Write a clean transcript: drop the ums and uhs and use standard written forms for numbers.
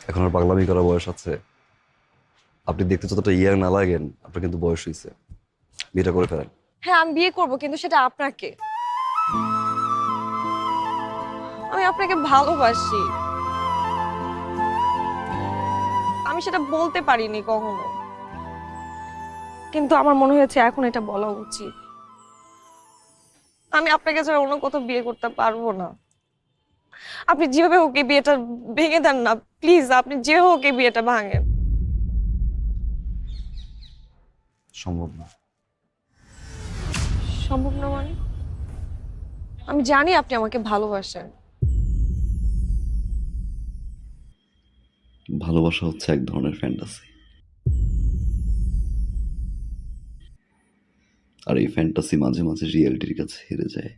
এখন আর পাগলামি করার বয়স আছে? আপনি দেখতে যতটা ইয়ার না লাগেন, আপনার কিন্তু বয়স হয়েছে। বিয়েটা করে ফেলেন। হ্যাঁ, আমি বিয়ে করব, কিন্তু সেটা আপনাকে। আমি আপনাকে ভালোবাসি। আমি সেটা বলতে পারিনি কখনো, কিন্তু আমার মনে হয়েছে এখন এটা বলা উচিত। আমি আপনাকে ছাড়া অন্য কোথাও বিয়ে করতে পারবো না। আপনি যেভাবে হোক এই বিয়েটা ভেঙে দেন না প্লিজ। আপনি যে হোক এই বিয়েটা ভাঙেন। সম্ভব না। সম্ভব না মানে? আমি জানি আপনি আমাকে ভালোবাসেন। ভালোবাসা হচ্ছে এক ধরনের ফ্যান্টাসি, আর এই ফ্যান্টাসি মাঝে মাঝে রিয়েলিটির কাছে হেরে যায়।